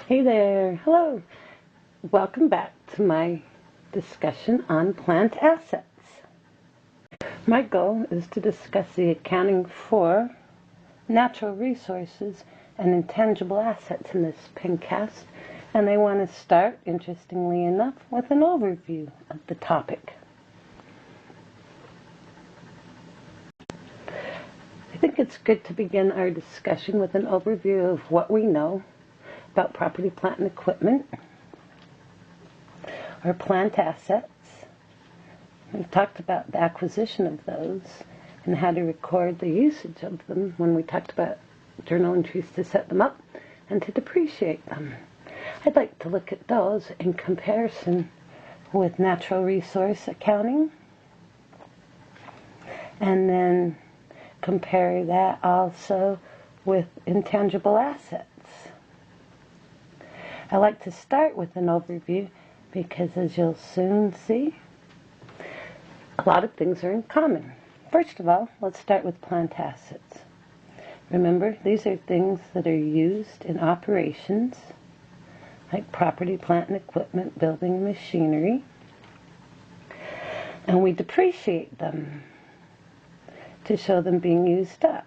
Hey there, hello. Welcome back to my discussion on plant assets. My goal is to discuss the accounting for natural resources and intangible assets in this pencast, and I want to start, interestingly enough, with an overview of the topic. I think it's good to begin our discussion with an overview of what we know about property, plant, and equipment, or plant assets. We've talked about the acquisition of those and how to record the usage of them when we talked about journal entries to set them up and to depreciate them. I'd like to look at those in comparison with natural resource accounting, and then compare that also with intangible assets. I like to start with an overview because, as you'll soon see, a lot of things are in common. First of all, let's start with plant assets. Remember, these are things that are used in operations, like property, plant, and equipment, building, machinery, and we depreciate them to show them being used up.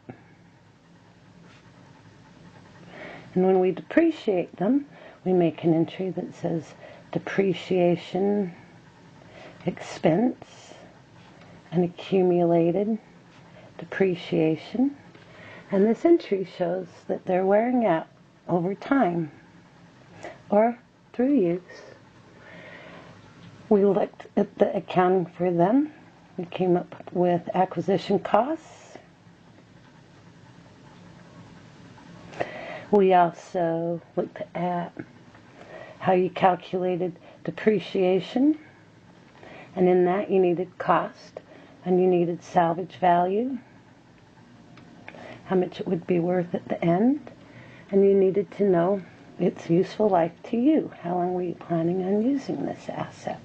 And when we depreciate them, we make an entry that says depreciation expense and accumulated depreciation. And this entry shows that they're wearing out over time or through use. We looked at the accounting for them. We came up with acquisition costs. We also looked at how you calculated depreciation, and in that you needed cost and you needed salvage value, how much it would be worth at the end, and you needed to know its useful life to you. How long were you planning on using this asset?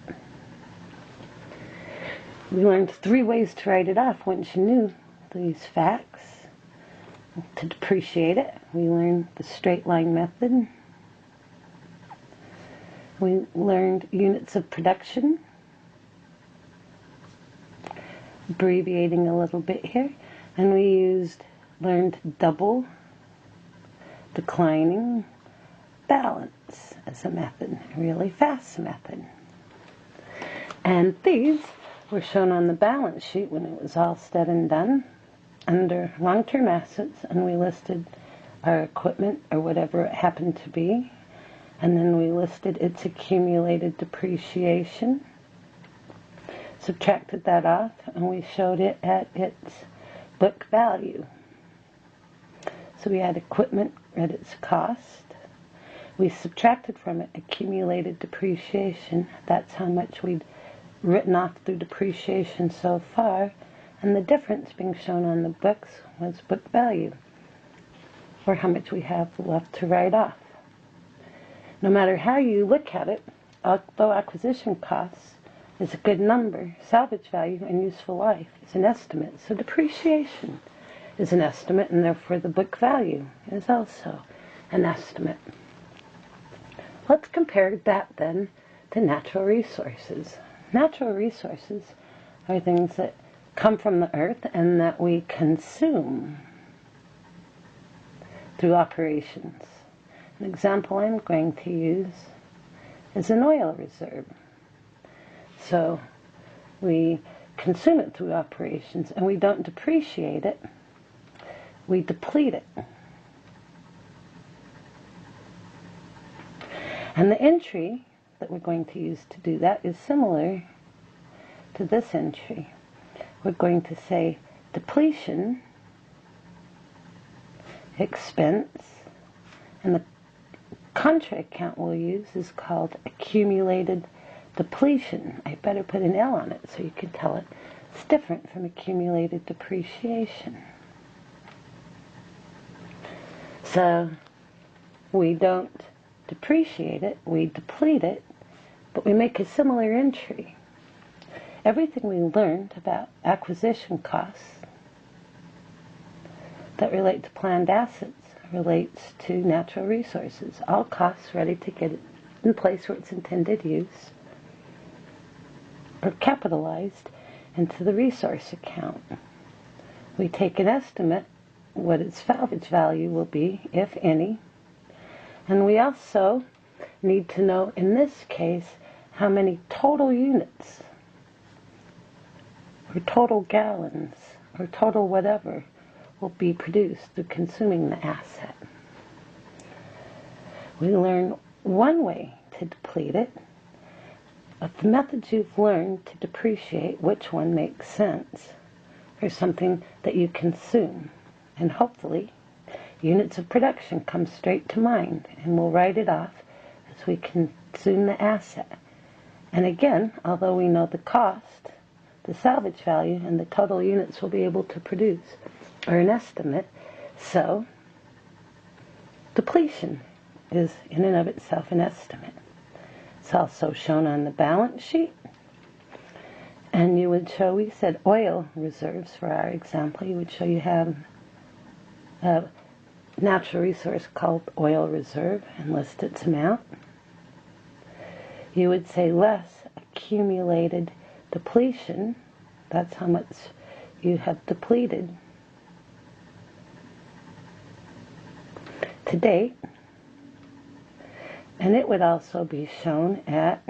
We learned 3 ways to write it off once you knew these facts. To depreciate it, we learned the straight line method. We learned units of production, abbreviating a little bit here, and we learned double declining balance as a method, a really fast method. And these were shown on the balance sheet when it was all said and done under long-term assets, and we listed our equipment or whatever it happened to be, and then we listed its accumulated depreciation, subtracted that off, and we showed it at its book value. So we had equipment at its cost. We subtracted from it accumulated depreciation. That's how much we'd written off through depreciation so far, and the difference being shown on the books was book value, or how much we have left to write off. No matter how you look at it, although acquisition costs is a good number, salvage value and useful life is an estimate. So depreciation is an estimate, and therefore the book value is also an estimate. Let's compare that then to natural resources. Natural resources are things that come from the earth and that we consume through operations. An example I'm going to use is an oil reserve. So we consume it through operations, and we don't depreciate it, we deplete it. And the entry that we're going to use to do that is similar to this entry. We're going to say depletion expense, and the contra account we'll use is called accumulated depletion. I better put an L on it so you can tell it's different from accumulated depreciation. So we don't depreciate it, we deplete it, but we make a similar entry. Everything we learned about acquisition costs that relate to planned assets relates to natural resources. All costs ready to get it in place for its intended use are capitalized into the resource account. We take an estimate what its salvage value will be, if any, and we also need to know, in this case, how many total units or total gallons or total whatever will be produced through consuming the asset. We learn one way to deplete it. Of the methods you've learned to depreciate, which one makes sense for something that you consume? And hopefully, units of production come straight to mind, and we'll write it off as we consume the asset. And again, although we know the cost, the salvage value, and the total units we'll be able to produce are an estimate, so depletion is in and of itself an estimate. It's also shown on the balance sheet. And you would show, we said oil reserves for our example. You would show you have a natural resource called oil reserve and list its amount. You would say less accumulated depletion. That's how much you have depleted to date. And it would also be shown at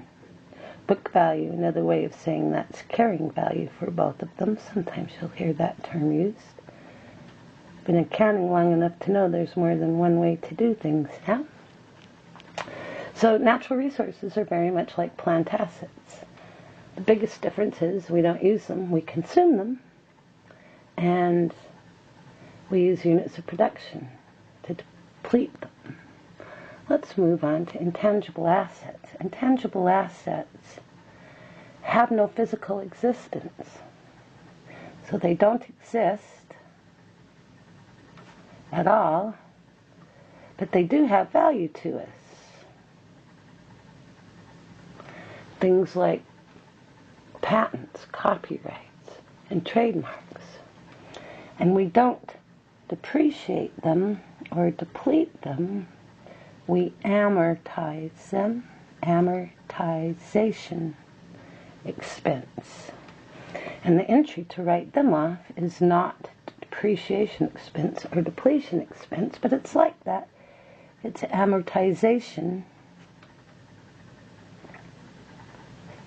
book value. Another way of saying that's carrying value for both of them. Sometimes you'll hear that term used. Been accounting long enough to know there's more than one way to do things now. So natural resources are very much like plant assets. The biggest difference is we don't use them, we consume them, and we use units of production to deplete them. Let's move on to intangible assets. Intangible assets have no physical existence. So they don't exist at all, but they do have value to us. Things like patents, copyrights, and trademarks. And we don't depreciate them or deplete them. We amortize them, amortization expense. And the entry to write them off is not depreciation expense or depletion expense, but it's like that. It's amortization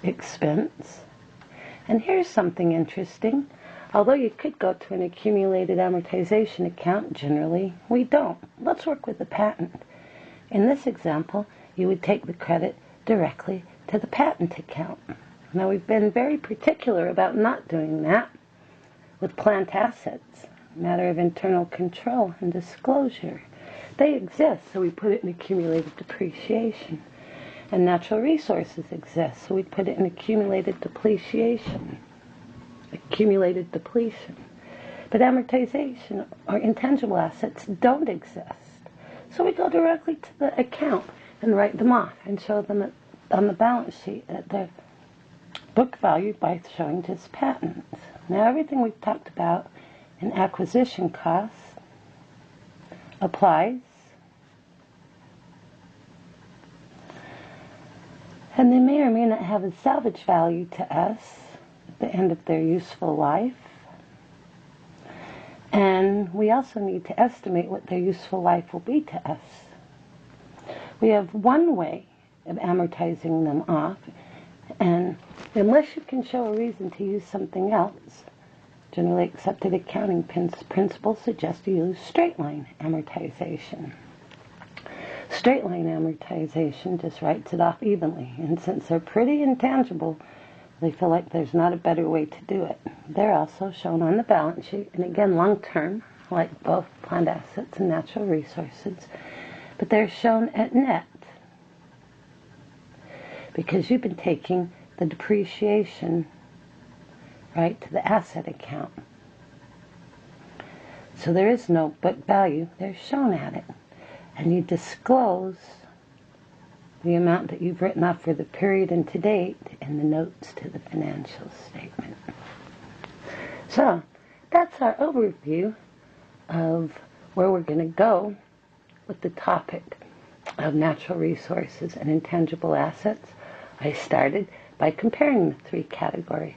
expense. And here's something interesting. Although you could go to an accumulated amortization account, generally we don't. Let's work with the patent. In this example, you would take the credit directly to the patent account. Now, we've been very particular about not doing that with plant assets, a matter of internal control and disclosure. They exist, so we put it in accumulated depreciation. And natural resources exist, so we put it in accumulated depreciation, accumulated depletion. But amortization or intangible assets don't exist. So we go directly to the account and write them off and show them on the balance sheet at their book value by showing just patents. Now everything we've talked about in acquisition costs applies. And they may or may not have a salvage value to us at the end of their useful life. And we also need to estimate what their useful life will be to us. We have one way of amortizing them off, and unless you can show a reason to use something else, generally accepted accounting principles suggest you use straight line amortization. Straight line amortization just writes it off evenly, and since they're pretty intangible, they feel like there's not a better way to do it. They're also shown on the balance sheet, and again long-term, like both plant assets and natural resources, but they're shown at net because you've been taking the depreciation right to the asset account. So there is no book value, they're shown at it. And you disclose the amount that you've written off for the period and to date in the notes to the financial statement. So that's our overview of where we're going to go with the topic of natural resources and intangible assets, I started by comparing the three categories.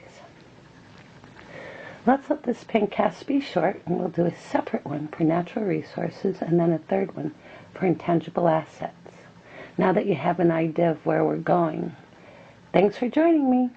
Let's let this pencast be short, and we'll do a separate one for natural resources and then a third one for intangible assets. Now that you have an idea of where we're going, thanks for joining me.